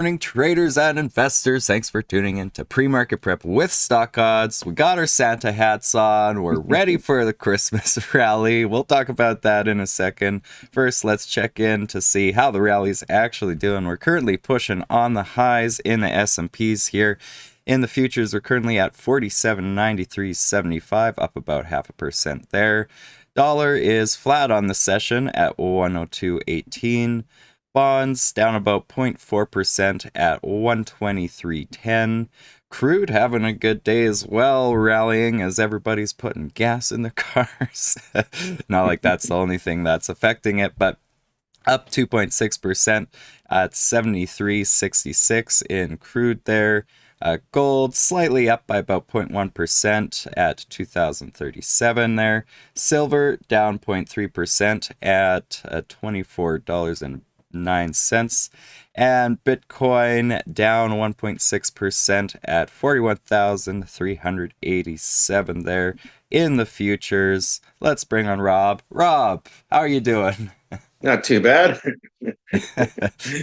Morning, traders and investors. Thanks for tuning in to Pre-Market Prep with StockOdds. We got our Santa hats on. We're ready for the Christmas rally. We'll talk about that in a second. First, let's check in to see how the rally's actually doing. We're currently pushing on the highs in the S&Ps here. In the futures, we're currently at 47.9375, up about 0.5% there. Dollar is flat on the session at 102.18. Bonds down about 0.4% at 123.10. Crude having a good day as well, rallying as everybody's putting gas in their cars. Not like that's the only thing that's affecting it, but up 2.6% at 73.66 in crude there. Gold slightly up by about 0.1% at 2037 there. Silver down 0.3% at $24.09. And Bitcoin down 1.6% at 41,387 there in the futures. Let's bring on Rob. Rob, how are you doing? Not too bad.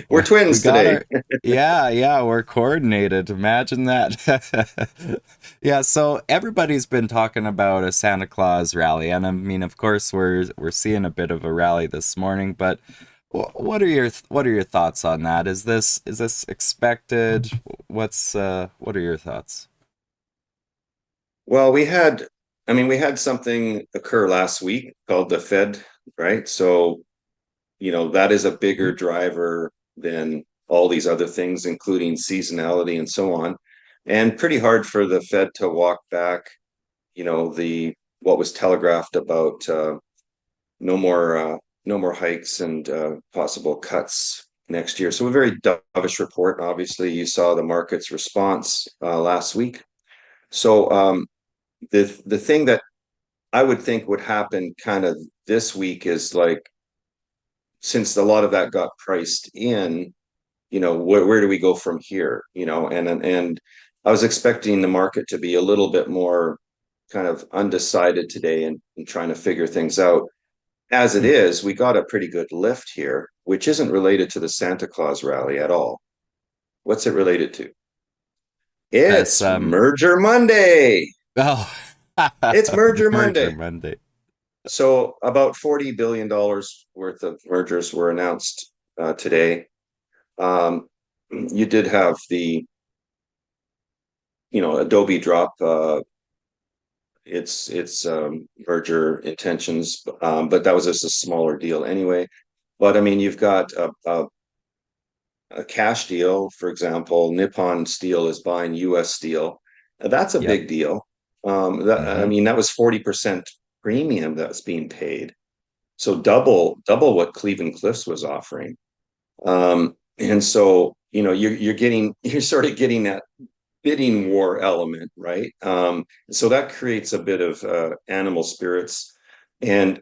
We're We twins got today. our yeah, we're coordinated. Imagine that. Yeah, so everybody's been talking about a Santa Claus rally, and I mean, of course, we're seeing a bit of a rally this morning, but what are your thoughts on that? Is this expected? What are your thoughts? Well, we had something occur last week called the Fed, right? So, that is a bigger driver than all these other things, including seasonality and so on. And pretty hard for the Fed to walk back, the what was telegraphed about no more no more hikes and possible cuts next year. So a very dovish report. Obviously, you saw the market's response last week. So the thing that I would think would happen kind of this week is like, since a lot of that got priced in, where do we go from here? And I was expecting the market to be a little bit more kind of undecided today and trying to figure things out. As it is, we got a pretty good lift here, which isn't related to the Santa Claus rally at all. What's it related to? That's It's Merger Monday. oh It's Merger Merger Monday. Monday. So about $40 billion worth of mergers were announced today. You did have the, Adobe drop its merger intentions, but that was just a smaller deal anyway. But I mean, you've got a cash deal, for example. Nippon Steel is buying U.S. Steel. That's a Yep. big deal. I Mm-hmm. mean, that was 40% premium that's being paid. So double what Cleveland Cliffs was offering. And so, you're sort of getting that bidding war element, right? So that creates a bit of animal spirits. And,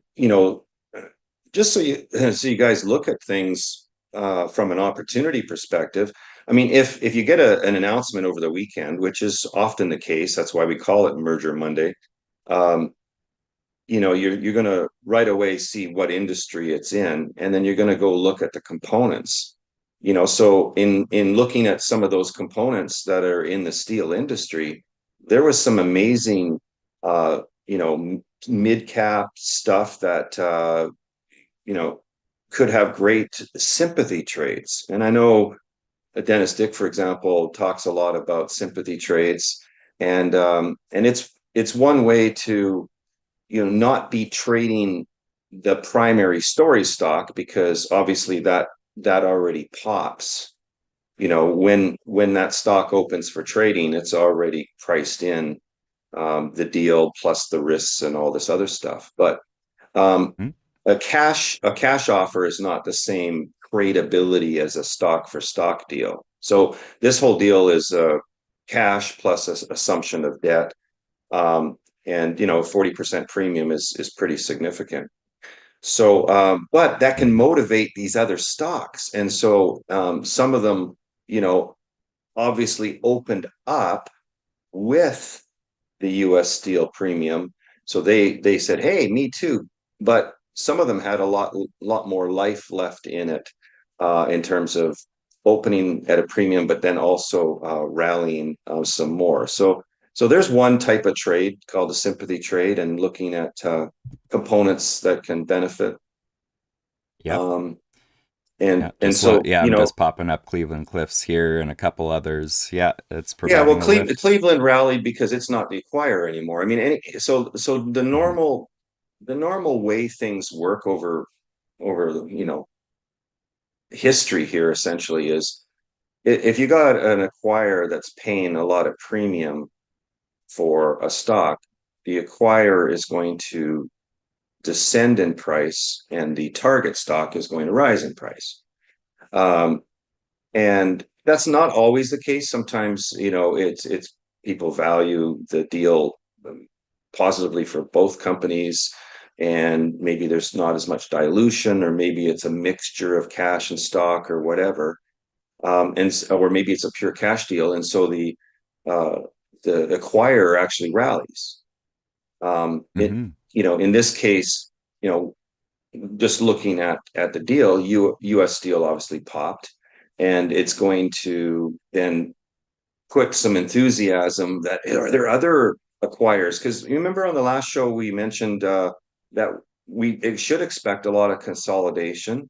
just so you guys look at things from an opportunity perspective. I mean, if you get an announcement over the weekend, which is often the case, that's why we call it Merger Monday. Um, you're going to right away see what industry it's in, and then you're going to go look at the components. So in looking at some of those components that are in the steel industry, there was some amazing uh mid cap stuff that you know could have great sympathy trades. And I know Dennis Dick, for example, talks a lot about sympathy trades, and it's one way to not be trading the primary story stock, because obviously that already pops. When that stock opens for trading, it's already priced in, the deal plus the risks and all this other stuff. But um, a cash offer is not the same tradability as a stock for stock deal. So this whole deal is cash plus assumption of debt. Um, and 40% premium is pretty significant. So, but that can Mm-hmm. motivate these other stocks. And so some of them, you know, obviously opened up with the US steel premium. So they said, hey, me too. But some of them had a lot more life left in it, in terms of opening at a premium, but then also rallying some more. So there's one type of trade called a sympathy trade, and looking at components that can benefit. Yep. Um, Yeah. and Just look. so Yeah, I'm just popping up Cleveland Cliffs here and a couple others. Yeah, it's yeah, well, providing a lift. Cleveland rallied because it's not the acquirer anymore. I mean, so Hmm. the normal way things work over history here essentially is, if you got an acquirer that's paying a lot of premium for a stock, the acquirer is going to descend in price and the target stock is going to rise in price. Um, and that's not always the case. Sometimes, it's people value the deal positively for both companies, and maybe there's not as much dilution, or maybe it's a mixture of cash and stock or whatever. Or maybe it's a pure cash deal, and so uh, the acquirer actually rallies. It Hmm. In this case, you know, just looking at the deal, U.S. Steel obviously popped, and it's going to then put some enthusiasm that are there other acquirers, because you remember on the last show we mentioned that we should expect a lot of consolidation,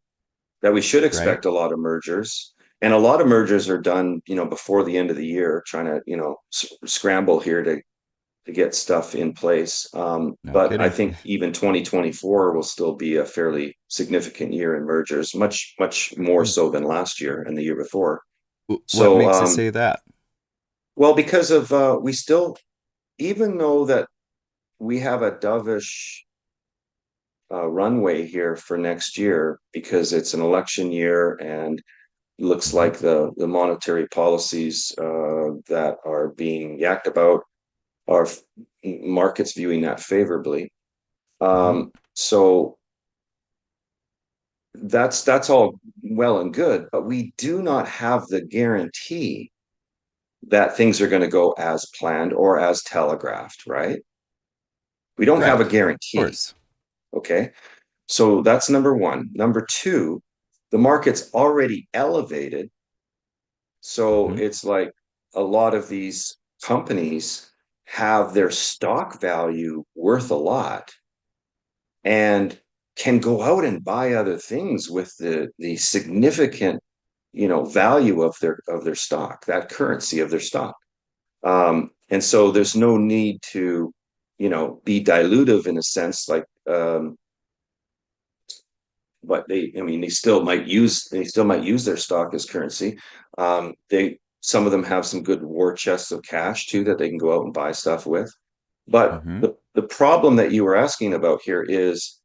that we should Right. expect a lot of mergers. And a lot of mergers are done, before the end of the year, trying to, scramble here to get stuff in place. No But I kidding. think even 2024 will still be a fairly significant year in mergers, much, much more Hmm. so than last year and the year before. What So, makes you say that? well, because of we still, even though that we have a dovish runway here for next year, because it's an election year and looks Hmm. like the monetary policies that are being yacked about are markets viewing that favorably. Hmm. So that's all well and good, but we do not have the guarantee that things are going to go as planned or as telegraphed, right? We don't have a Right. Of guarantee. course. Okay. So that's number one. Number two, the market's already elevated. So Hmm. it's like a lot of these companies have their stock value worth a lot, and can go out and buy other things with the significant, value of their stock, that currency of their stock. And so there's no need to, be dilutive in a sense, like, but I mean, they still might use their stock as currency. Some of them have some good war chests of cash too that they can go out and buy stuff with. But Hmm. the problem that you were asking about here is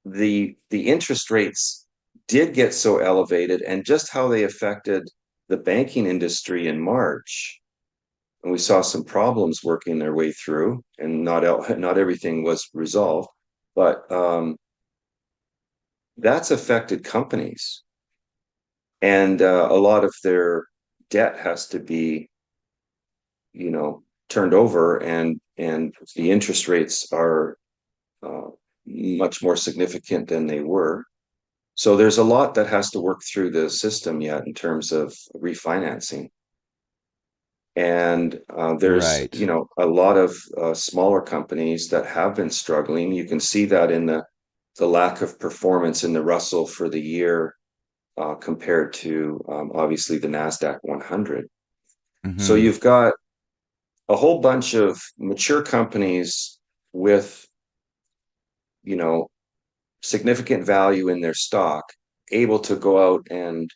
the interest rates did get so elevated, and just how they affected the banking industry in March. And we saw some problems working their way through, and not everything was resolved, but that's affected companies, and a lot of their debt has to be, turned over, and the interest rates are uh, much more significant than they were. So there's a lot that has to work through the system yet in terms of refinancing. And there's, Right. a lot of smaller companies that have been struggling. You can see that in the lack of performance in the Russell for the year, compared to, obviously, the NASDAQ 100. So Hmm. you've got a whole bunch of mature companies with, you know, significant value in their stock, able to go out and,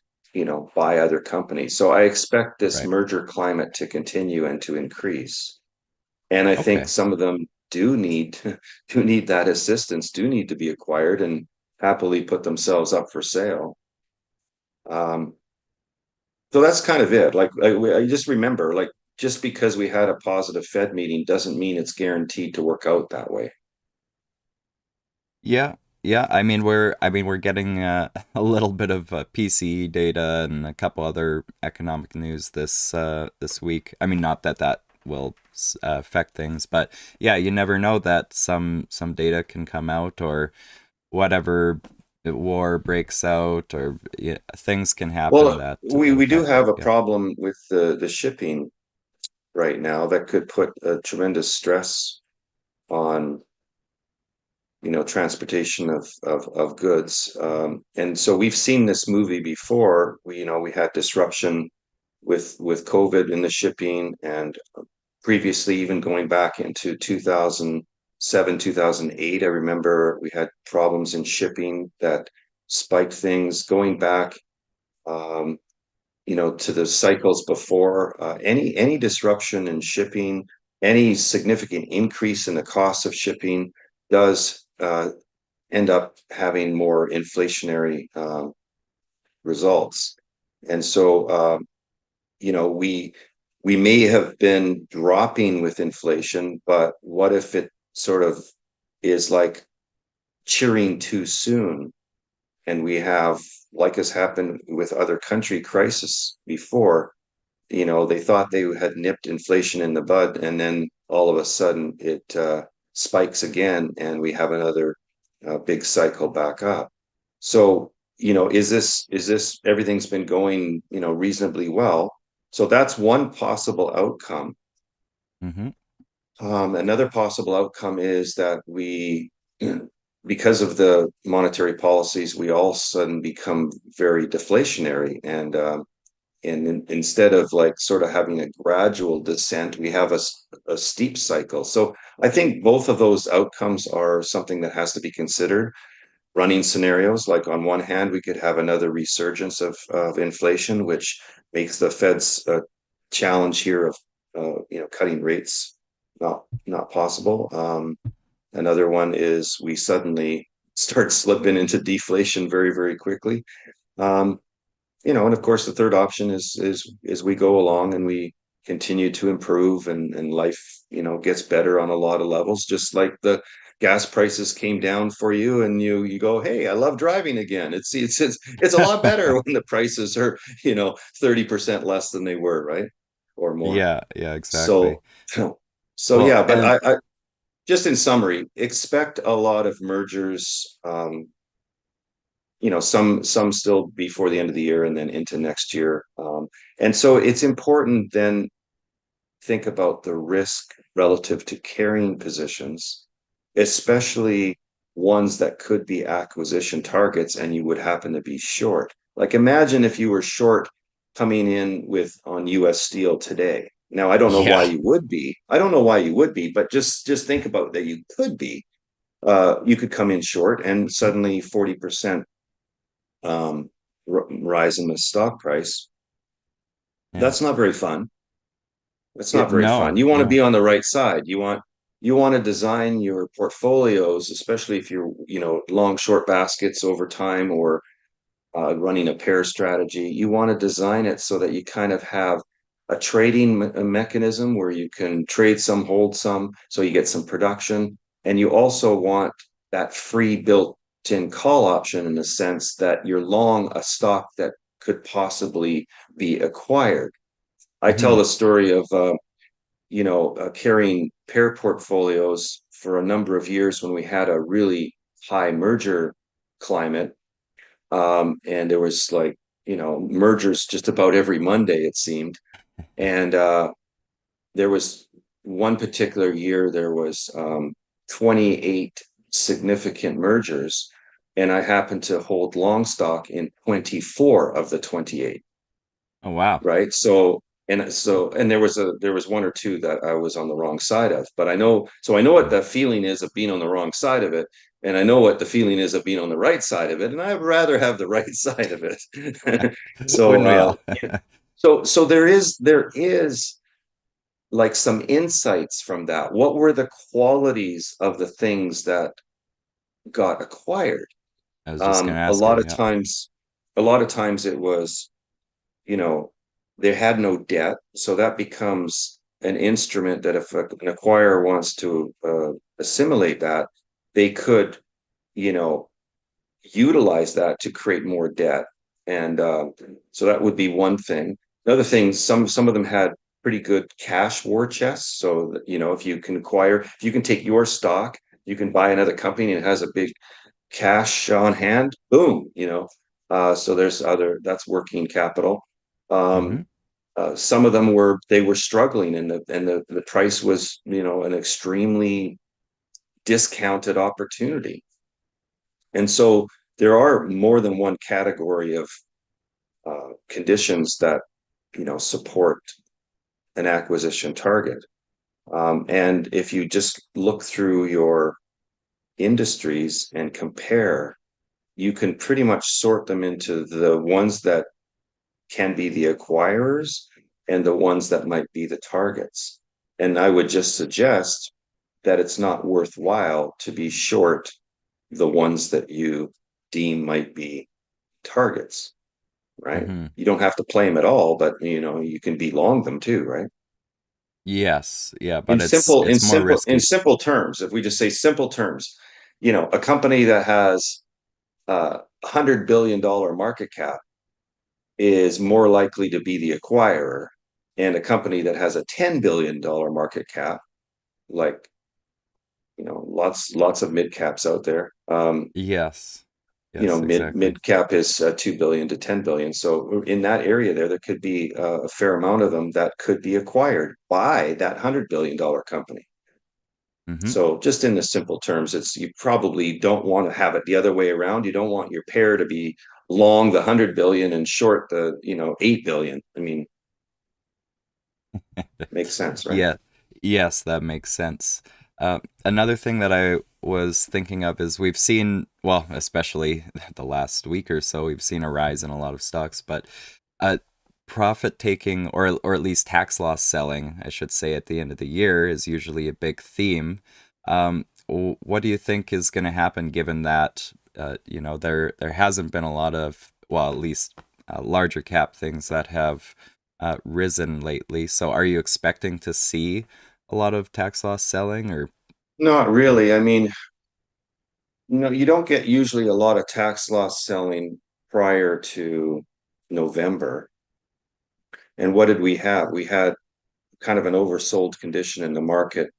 buy other companies. So I expect this Right. merger climate to continue and to increase. And I think Okay. some of them do need do need that assistance, do need to be acquired and happily put themselves up for sale. Um, so that's kind of it. Like, I just remember, like, just because we had a positive Fed meeting doesn't mean it's guaranteed to work out that way. Yeah, yeah. I mean we're getting a little bit of PCE data and a couple other economic news this week. I mean, not that that will affect things, but yeah, you never know that some data can come out or whatever war breaks out, or yeah, things can happen Well, that we do affect it. have a Yeah. problem with the shipping right now that could put a tremendous stress on, transportation of goods. And so we've seen this movie before. We had disruption with COVID in the shipping, and previously, even going back into 2007, 2008, I remember we had problems in shipping that spiked things. Going back, um, to the cycles before, any disruption in shipping, any significant increase in the cost of shipping does end up having more inflationary results. And so, we may have been dropping with inflation, but what if it sort of is like cheering too soon, and we have, like has happened with other country crises before, they thought they had nipped inflation in the bud, and then all of a sudden it spikes again, and we have another big cycle back up. So, is this everything's been going, reasonably well? So that's one possible outcome. Hmm. Another possible outcome is that because of the monetary policies, we all of a sudden become very deflationary, and instead of like sort of having a gradual descent, we have a steep cycle. So I think both of those outcomes are something that has to be considered. Running scenarios, like on one hand, we could have another resurgence of inflation, which makes the Fed's challenge here of cutting rates not possible. Another one is we suddenly start slipping into deflation very, very quickly. Um, and of course, the third option is we go along and we continue to improve, and life, gets better on a lot of levels, just like the gas prices came down for you, and you go, hey, I love driving again. It's a lot better when the prices are, 30% less than they were, right? Or more. Yeah, yeah, exactly. So so Well, yeah, but and I just in summary, expect a lot of mergers. Some still before the end of the year and then into next year. And so it's important then think about the risk relative to carrying positions, especially ones that could be acquisition targets and you would happen to be short. Like imagine if you were short coming in with on US Steel today. Now I don't know why yeah, you would be. I don't know why you would be, but just think about that you could be. You could come in short and suddenly 40% um, rise in the stock price. yeah. That's not very fun. That's not It, very fun. no, You want to be no. on the right side. You want to design your portfolios, especially if you're, long short baskets over time, or running a pair strategy. You want to design it so that you kind of have a trading mechanism where you can trade some, hold some, so you get some production. And you also want that free built-in call option in the sense that you're long a stock that could possibly be acquired. I tell Hmm. the story of carrying pair portfolios for a number of years when we had a really high merger climate, and there was like, mergers just about every Monday, it seemed. And there was one particular year, there was 28 significant mergers. And I happened to hold long stock in 24 of the 28. Oh, wow. Right. And there was one or two that I was on the wrong side of, but I know what the feeling is of being on the wrong side of it, and I know what the feeling is of being on the right side of it, and I'd rather have the right side of it. so Wouldn't we uh all? so there is like some insights from that. What were the qualities of the things that got acquired? I was just gonna A ask you. lot of Yeah. times, it was, you know, they had no debt. So that becomes an instrument that if an acquirer wants to assimilate that, they could, you know, utilize that to create more debt. And so that would be one thing. Another thing, some of them had pretty good cash war chests. So that, if you can take your stock, you can buy another company and it has a big cash on hand, boom, so that's working capital. Mm-hmm. Um, some of them were struggling, and the price was, an extremely discounted opportunity. And so there are more than one category of conditions that, support an acquisition target. And if you just look through your industries and compare, you can pretty much sort them into the ones that can be the acquirers and the ones that might be the targets. And I would just suggest that it's not worthwhile to be short the ones that you deem might be targets, right? Mm-hmm. You don't have to play them at all, but you can be long them too, right? Yes, yeah, In but simple, in it's more simple, in risky. simple terms, if we just say simple terms, a company that has $100 billion market cap is more likely to be the acquirer, and a company that has a $10 billion market cap, like, lots of mid caps out there. Yes. Yes, Mid exactly. cap is 2 billion to 10 billion. So in that area there could be a fair amount of them that could be acquired by that $100 billion company. Mm-hmm. So just in the simple terms, you probably don't want to have it the other way around. You don't want your pair to be long the 100 billion and short the 8 billion. I mean, makes sense, right? Yeah, yes, that makes sense. Another thing that I was thinking of is we've seen, well, especially the last week or so, we've seen a rise in a lot of stocks, but uh, profit taking, or at least tax loss selling, I should say, at the end of the year is usually a big theme. What do you think is going to happen given that there hasn't been a lot of, well, at least larger cap things that have risen lately. So are you expecting to see a lot of tax loss selling or Not really. I mean, no, you don't get usually a lot of tax loss selling prior to November. And what did we have? We had kind of an oversold condition in the market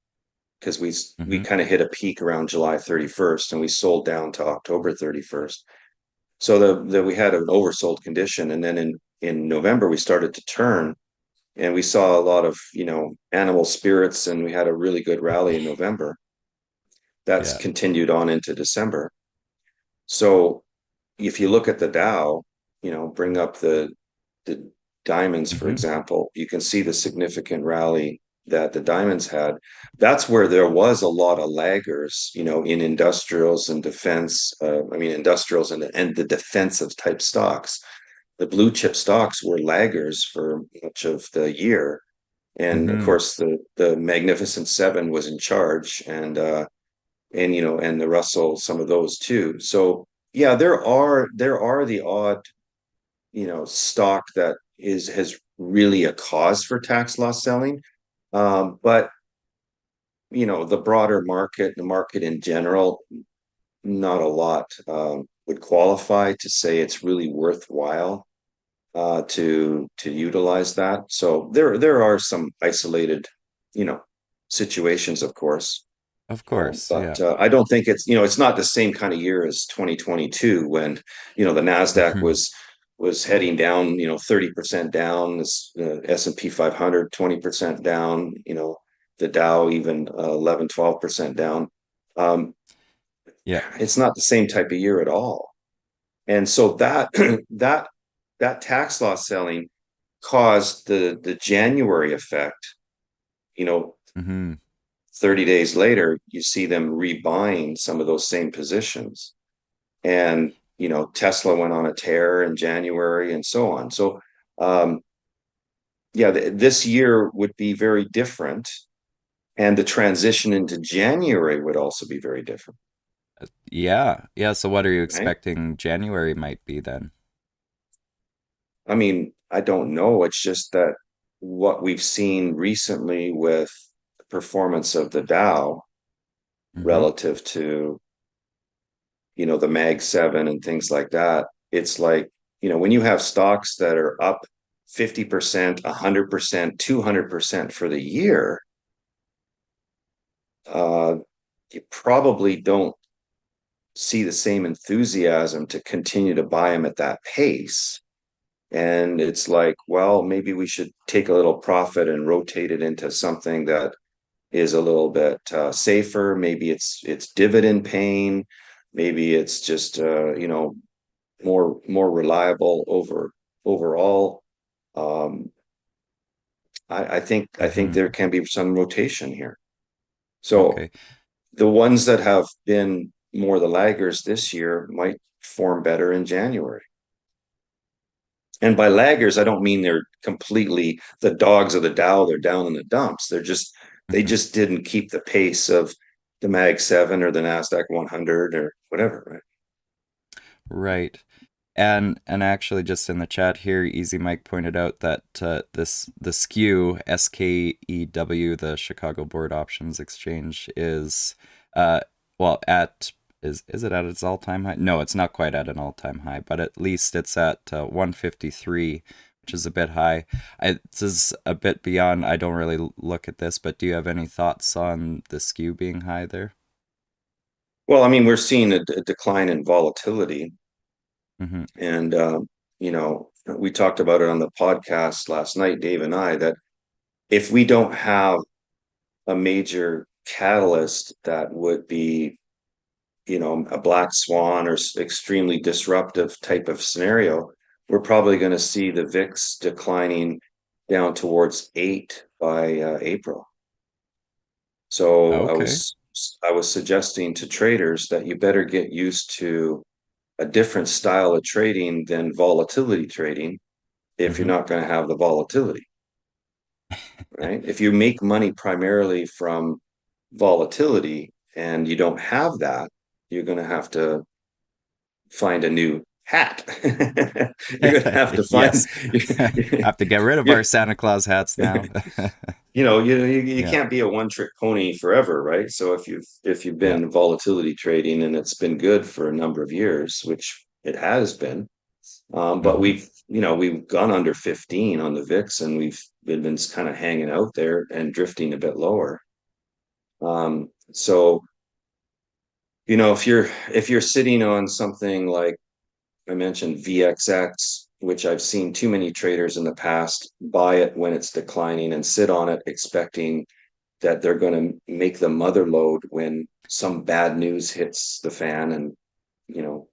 because we hmm kind of hit a peak around July 31st and we sold down to October 31st. So we had an oversold condition, and then in November we started to turn, and we saw a lot of, animal spirits, and we had a really good rally in November. That's yeah. continued on into December. So if you look at the Dow, bring up the diamonds, for hmm example, you can see the significant rally that the diamonds had. That's where there was a lot of laggers, in industrials and defense. I mean, industrials and the defensive type stocks. The blue chip stocks were laggers for much of the year. And of hmm course, the Magnificent Seven was in charge, and the Russell, some of those too. So yeah, there are the odd, stock that has really a cause for tax loss selling. But the broader market, the market in general, not a lot would qualify to say it's really worthwhile to utilize that. So there are some isolated, you know, situations, of course. Of course, But yeah. I don't think it's not the same kind of year as 2022 when, the Nasdaq hmm was heading down, 30% down, this S&P 500 20% down, the Dow even 11, 12% down. Um, Yeah. it's not the same type of year at all. And so that that that tax loss selling caused the January effect, you know, hmm 30 days later, you see them rebuying some of those same positions. And, Tesla went on a tear in January and so on. So, um, yeah, this year would be very different. And the transition into January would also be very different, Yeah. Yeah. So what are you right? expecting January might be then? I mean, I don't know. It's just that what we've seen recently with the performance of the Dow hmm relative to, the Mag 7 and things like that, it's like, when you have stocks that are up 50%, 100%, 200% for the year, uh, you probably don't see the same enthusiasm to continue to buy them at that pace. And it's like, well, maybe we should take a little profit and rotate it into something that is a little bit safer. Maybe it's dividend paying. Maybe it's just more reliable overall. Um, I think Hmm. there can be some rotation here. So Okay. the ones that have been more the laggers this year might form better in January. And by laggers, I don't mean they're completely the dogs of the Dow, they're down in the dumps. They Hmm. just didn't keep the pace of the Mag 7 or the Nasdaq 100 or whatever, right? Right. And actually, just in the chat here, Easy Mike pointed out that the SKEW, the Chicago Board Options Exchange, is uh well at is it at its all time high? No, it's not quite at an all time high, but at least it's at 153, which is a bit high. This is a bit beyond. I don't really look at this, but do you have any thoughts on the skew being high there? Well, I mean, we're seeing a decline in volatility. Mm-hmm. And, we talked about it on the podcast last night, Dave and I, that if we don't have a major catalyst that would be, a black swan or extremely disruptive type of scenario, we're probably going to see the VIX declining down towards 8 by April. So Okay. I was suggesting to traders that you better get used to a different style of trading than volatility trading if you're Mm-hmm. not going to have the volatility, right? If you make money primarily from volatility and you don't have that, you're going to have to find a new hat. You're going to have to find, Yes. Have to get rid of our you, Santa Claus hats now. you Yeah. can't be a one trick pony forever, right? So if you've Yeah. been volatility trading and it's been good for a number of years, which it has been, but Hmm. we've gone under 15 on the VIX and we've been kind of hanging out there and drifting a bit lower. So if you're sitting on something like I mentioned VXX, which I've seen too many traders in the past buy it when it's declining and sit on it expecting that they're going to make the mother load when some bad news hits the fan and you know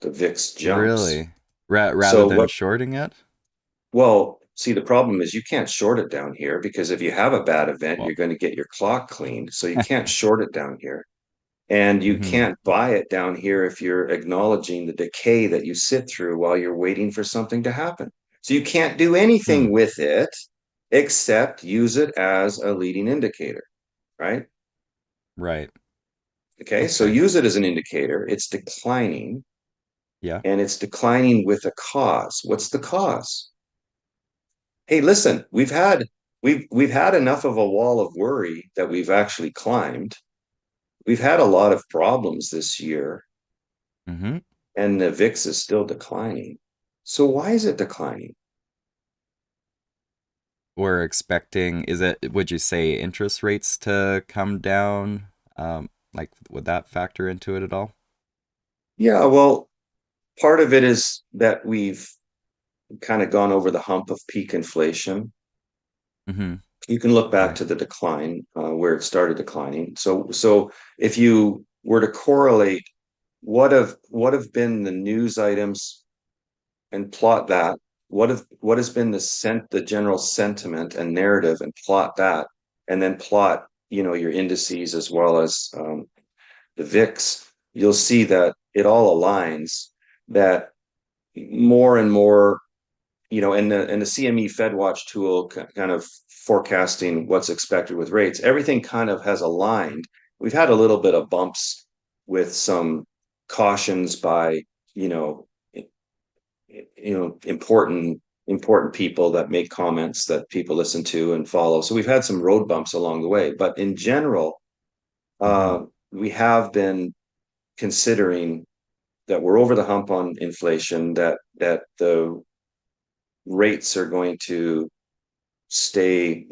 the VIX jumps. Really? Rather So than what shorting it? Well, see, the problem is you can't short it down here because if you have a bad event, Well, you're going to get your clock cleaned. So you can't short it down here. And you hmm. can't buy it down here if you're acknowledging the decay that you sit through while you're waiting for something to happen. So you can't do Hmm. anything with it except use it as a leading indicator, right? Right. Okay, so Okay. use it as an indicator. It's declining Yeah. and it's declining with a cause. What's the cause? Hey, listen, we've had enough of a wall of worry that we've actually climbed. We've had a lot of problems this year, Hmm. and the VIX is still declining. So why is it declining? We're expecting, would you say interest rates to come down? Like, would that factor into it at all? Yeah, well, part of it is that we've kind of gone over the hump of peak inflation. Hmm. You can look back Right. to the decline where it started declining. So if you were to correlate what have been the news items and plot that. What has been the general sentiment and narrative and plot that, and then plot your indices as well as the VIX. You'll see that it all aligns. That more and more, and the CME FedWatch tool kind of forecasting what's expected with rates. Everything kind of has aligned. We've had a little bit of bumps with some cautions by you know important people that make comments that people listen to and follow. So we've had some road bumps along the way, but in general, Hmm. uh, we have been considering that we're over the hump on inflation, that the rates are going to stay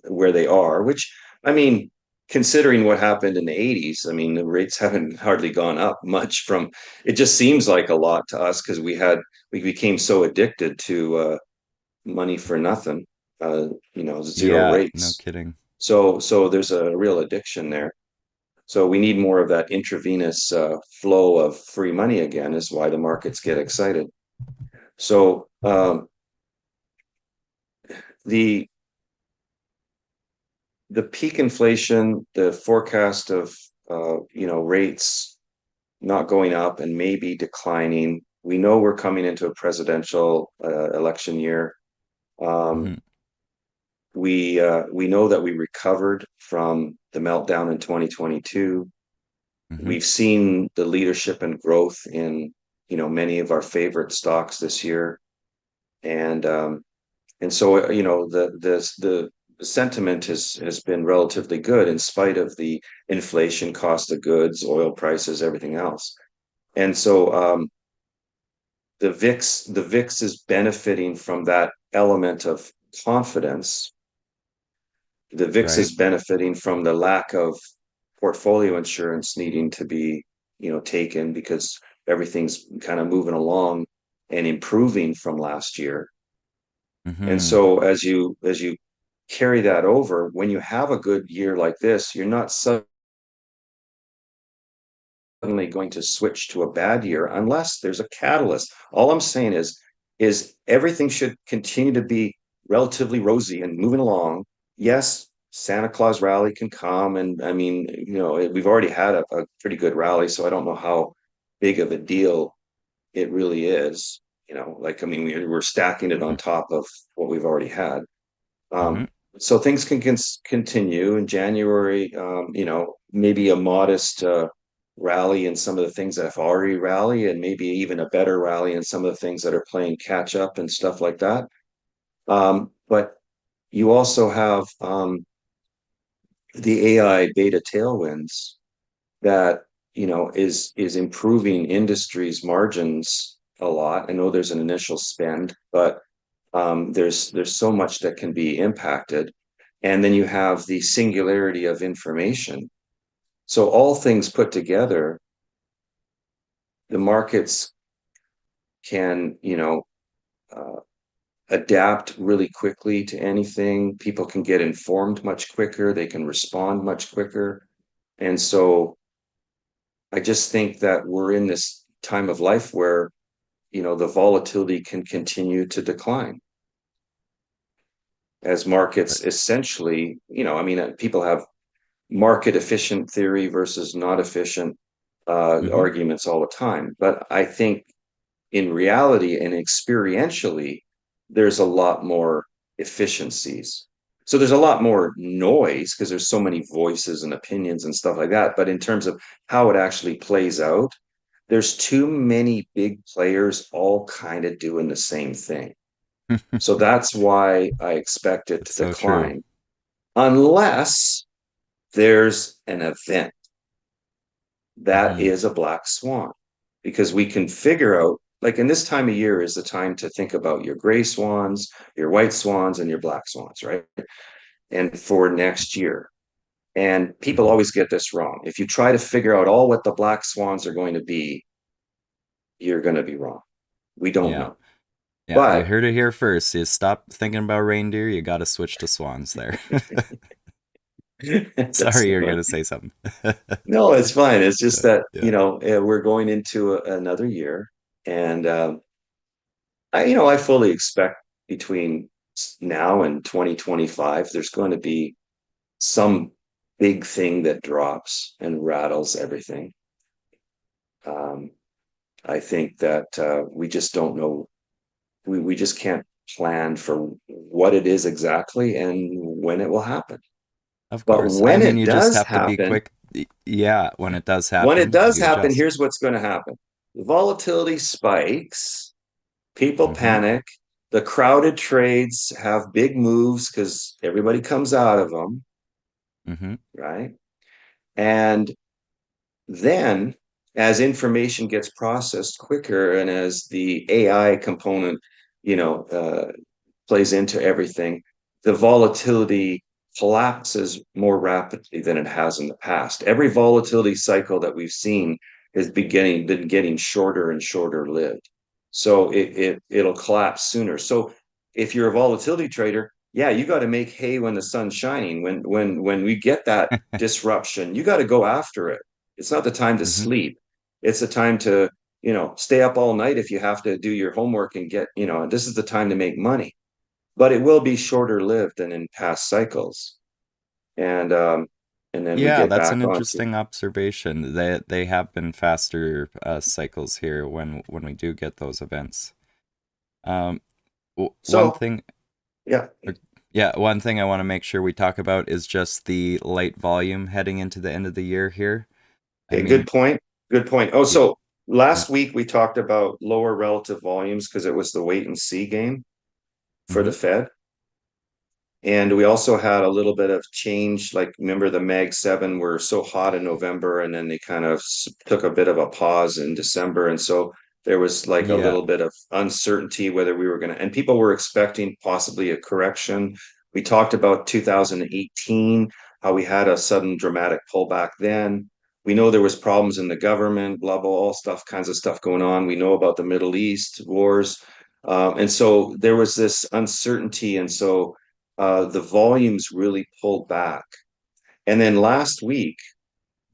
where they are. Which I mean, considering what happened in the 80s, I mean, the rates haven't hardly gone up much from, it just seems like a lot to us because we became so addicted to money for nothing, zero Yeah, no rates. kidding. So there's a real addiction there. So we need more of that intravenous flow of free money again, is why the markets get excited. So the the peak inflation, the forecast of rates not going up and maybe declining. We know we're coming into a presidential election year. Um, Hmm. we know that we recovered from the meltdown in 2022. Hmm. We've seen the leadership and growth in many of our favorite stocks this year, and so the sentiment has been relatively good in spite of the inflation, cost of goods, oil prices, everything else. And so the VIX is benefiting from that element of confidence. The VIX Right. is benefiting from the lack of portfolio insurance needing to be, taken because everything's kind of moving along and improving from last year. And Hmm. so as you carry that over, when you have a good year like this, you're not suddenly going to switch to a bad year unless there's a catalyst. All I'm saying is everything should continue to be relatively rosy and moving along. Yes, Santa Claus rally can come, and I mean, we've already had a pretty good rally, so I don't know how big of a deal it really is. Like I mean, we're stacking it on top of what we've already had. Hmm. Um, so things can continue in January. Maybe a modest rally in some of the things that have already rallied, and maybe even a better rally in some of the things that are playing catch up and stuff like that. But you also have the AI beta tailwinds that is improving industries' margins a lot. I know there's an initial spend, but there's so much that can be impacted. And then you have the singularity of information. So all things put together, the markets can, uh, adapt really quickly to anything. People can get informed much quicker. They can respond much quicker. And so I just think that we're in this time of life where, the volatility can continue to decline as markets essentially, I mean, people have market efficient theory versus not efficient Hmm. arguments all the time. But I think in reality and experientially, there's a lot more efficiencies. So there's a lot more noise because there's so many voices and opinions and stuff like that. But in terms of how it actually plays out, there's too many big players all kind of doing the same thing. So that's why I expect it That's to so true. decline unless there's an event that Hmm. is a black swan, because we can figure out, like in this time of year is the time to think about your gray swans, your white swans, and your black swans, right? And for next year. And people Hmm. always get this wrong. If you try to figure out all what the black swans are going to be, you're going to be wrong. We don't Yeah. know. Yeah. You But heard it here first. You stop thinking about reindeer. You got to switch to swans there. that's Sorry, you're fun. going to say something. No, it's fine. It's just that, Yeah. we're going into another year. And I fully expect between now and 2025, there's going to be some big thing that drops and rattles everything. Um, I think that we just don't know. We just can't plan for what it is exactly and when it will happen. Of But course. I mean, you just have to be happen, quick. Yeah, when it does when it happen, does you happen, adjust. here's what's going to happen. The volatility spikes, people Hmm. panic, the crowded trades have big moves because everybody comes out of them, Hmm. right? And then as information gets processed quicker and as the AI component, you know, uh, plays into everything, the volatility collapses more rapidly than it has in the past. Every volatility cycle that we've seen has been getting shorter and shorter lived. So it'll collapse sooner. So if you're a volatility trader, yeah, you got to make hay when the sun's shining. When we get that disruption, you got to go after it. It's not the time to Mm-hmm. sleep. It's the time to, stay up all night if you have to do your homework and get, this is the time to make money. But it will be shorter lived than in past cycles. And and then we Yeah, get that's back an onto. interesting observation. They have been faster cycles here when we do get those events. Um, one So thing, yeah, or- yeah, one thing I want to make sure we talk about is just the light volume heading into the end of the year here. I okay, mean, good point. Good point. Oh, y- so yeah. last week we talked about lower relative volumes because it was the wait and see game for Mm-hmm. the Fed. And we also had a little bit of change. Like, remember the Mag 7 were so hot in November, and then they kind of took a bit of a pause in December. And so there was like a Yeah. little bit of uncertainty whether we were going to, and people were expecting possibly a correction. We talked about 2018, how we had a sudden dramatic pullback then. We know there was problems in the government, blah, blah, all stuff, kinds of stuff going on. We know about the Middle East wars. And so there was this uncertainty. And so the volumes really pulled back. And then last week,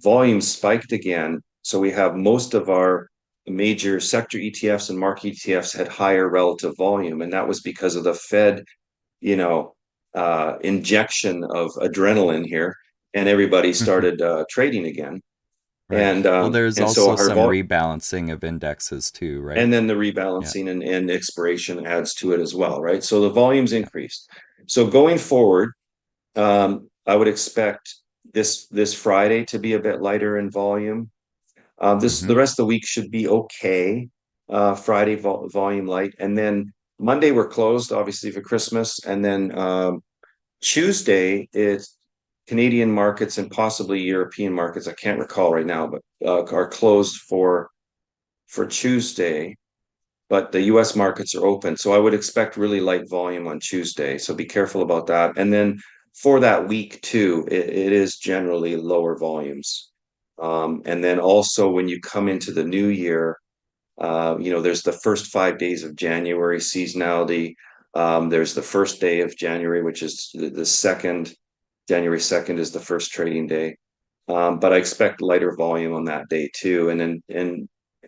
volumes spiked again. So we have most of our major sector ETFs and market ETFs had higher relative volume. And that was because of the Fed, you know, injection of adrenaline here. And everybody started trading again. Right. Well, there's And so also our some vol rebalancing of indexes too, right? and then the Yeah. rebalancing and expiration adds to it as well, right? So the volumes Yeah. increased. So going forward, I would expect this Friday to be a bit lighter in volume. This Mm-hmm. the rest of the week should be okay. Friday volume light, and then Monday we're closed, obviously for Christmas, and then Tuesday is Canadian markets and possibly European markets. I can't recall right now, but are closed for Tuesday. But the US markets are open. So I would expect really light volume on Tuesday. So be careful about that. And then for that week too, it is generally lower volumes. And then also when you come into the new year, there's the first 5 days of January seasonality. There's the first day of January, which is the second. January 2nd is the first trading day. But I expect lighter volume on that day too.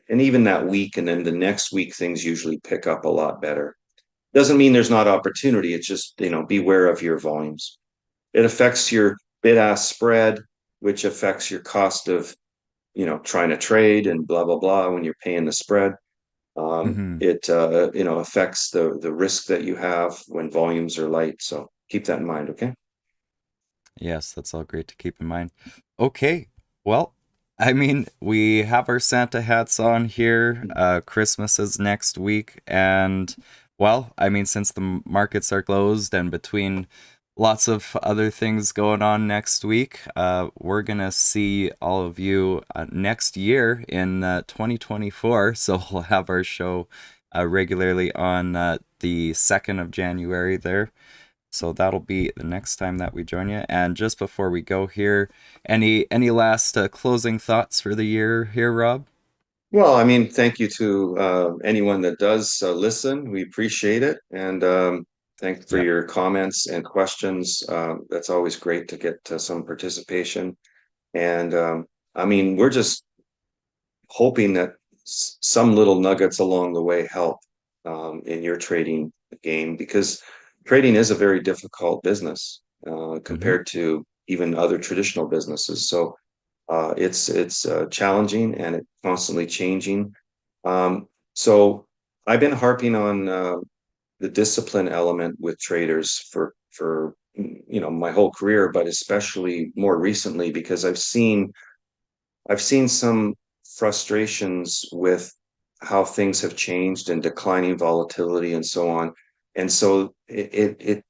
And even that week, and then the next week, things usually pick up a lot better. Doesn't mean there's not opportunity. It's just, beware of your volumes. It affects your bid ask spread, which affects your cost of, trying to trade and blah, blah, blah, when you're paying the spread. Mm-hmm. It affects the risk that you have when volumes are light. So keep that in mind, okay? Yes, that's all great to keep in mind. Okay, well, I mean, we have our Santa hats on here. Christmas is next week, and well, I mean, since the markets are closed and between lots of other things going on next week, we're gonna see all of you next year in 2024. So we'll have our show regularly on the 2nd of January there. So that'll be the next time that we join you. And just before we go here, any last closing thoughts for the year here, Rob? Well, I mean, thank you to anyone that does listen. We appreciate it. And thanks for Yeah. your comments and questions. That's always great to get some participation. And I mean, we're just hoping that some little nuggets along the way help in your trading game, because trading is a very difficult business Mm-hmm. compared to even other traditional businesses. So it's challenging and it's constantly changing. So I've been harping on the discipline element with traders for my whole career, but especially more recently because I've seen some frustrations with how things have changed and declining volatility and so on. And so it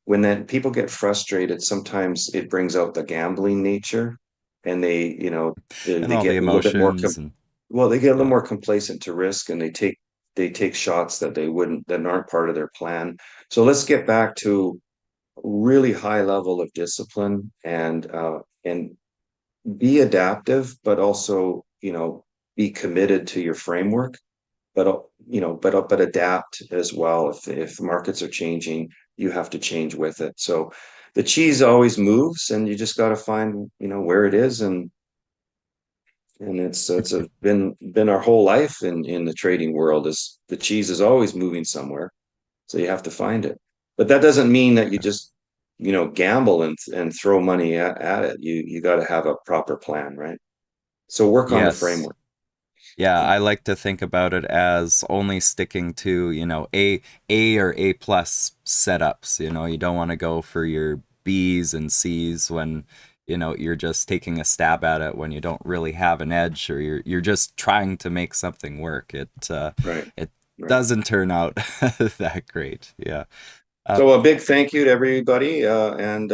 when then people get frustrated, sometimes it brings out the gambling nature, and And they all the get a little bit more emotions and well, they get a little yeah. more complacent to risk, and they take shots that they wouldn't that aren't part of their plan. So let's get back to really high level of discipline and be adaptive, but also, be committed to your framework, but adapt as well. If the markets are changing, you have to change with it. So the cheese always moves, and you just got to find, where it is, and been our whole life in the trading world is the cheese is always moving somewhere. So you have to find it. But that doesn't mean that you just, gamble and throw money at it. You got to have a proper plan, right? So work on the Yes. framework. Yeah, I like to think about it as only sticking to, A or A plus setups. You don't want to go for your B's and C's when, you're just taking a stab at it when you don't really have an edge, or you're just trying to make something work. Right. It Right. doesn't turn out that great. Yeah. Uh, So a big thank you to everybody, and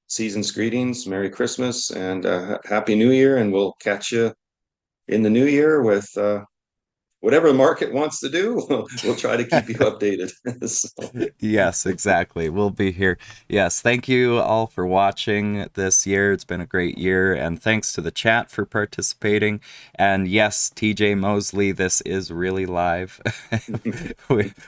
season's greetings, Merry Christmas, and Happy New Year, and we'll catch you in the new year with whatever the market wants to do. We'll try to keep you updated. So, Yes, exactly. We'll be here. Yes, thank you all for watching this year. It's been a great year, and thanks to the chat for participating. And yes, TJ Mosley, this is really live.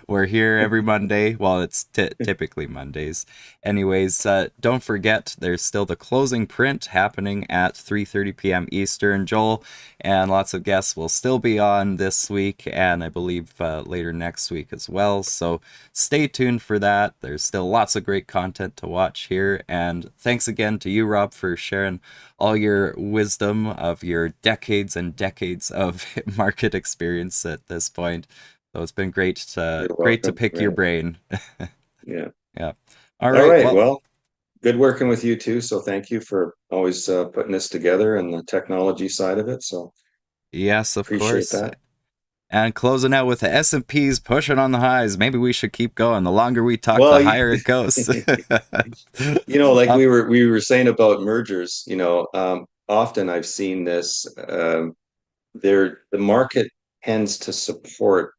We're here every Monday. Well, it's typically Mondays. Anyways, don't forget there's still the closing print happening at 3:30 p.m. Eastern. Joel and lots of guests will still be on this week, and I believe later next week as well. So stay tuned for that. There's still lots of great content to watch here. And thanks again to you, Rob, for sharing all your wisdom of your decades and decades of market experience at this point. So it's been you're great to welcome. pick your Right. brain. Yeah. Yeah. All All right. right. Well, Well, good working with you too. So thank you for always putting this together and the technology side of it. So yes, of appreciate course. that. And closing out with the S&Ps pushing on the highs. Maybe we should keep going. The longer we talk, Well, the higher it goes. like uh, we were saying about mergers, often I've seen this. The market tends to support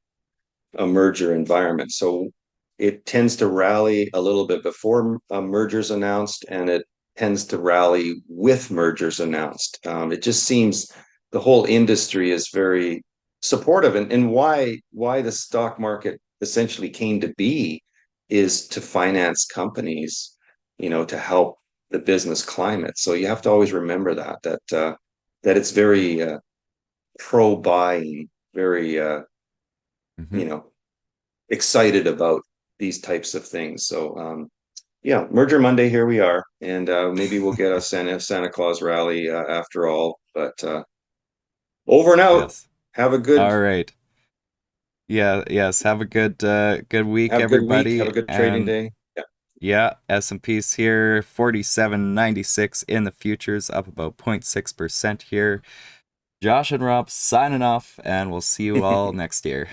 a merger environment. So it tends to rally a little bit before a merger's announced, and it tends to rally with mergers announced. It just seems the whole industry is very supportive, and why the stock market essentially came to be is to finance companies, to help the business climate. So you have to always remember that it's very pro buying, very mhm. you know excited about these types of things. So yeah, Merger Monday, here we are, and maybe we'll get a Santa Claus rally after all. But over and out. Yes. Have a good All right. Yeah, yes. Have a good week, have a good week. Have everybody. a good trading And day. Yeah. yeah, S&P's here, 47.96 in the futures, up about 0.6% here. Josh and Rob signing off, and we'll see you all next year.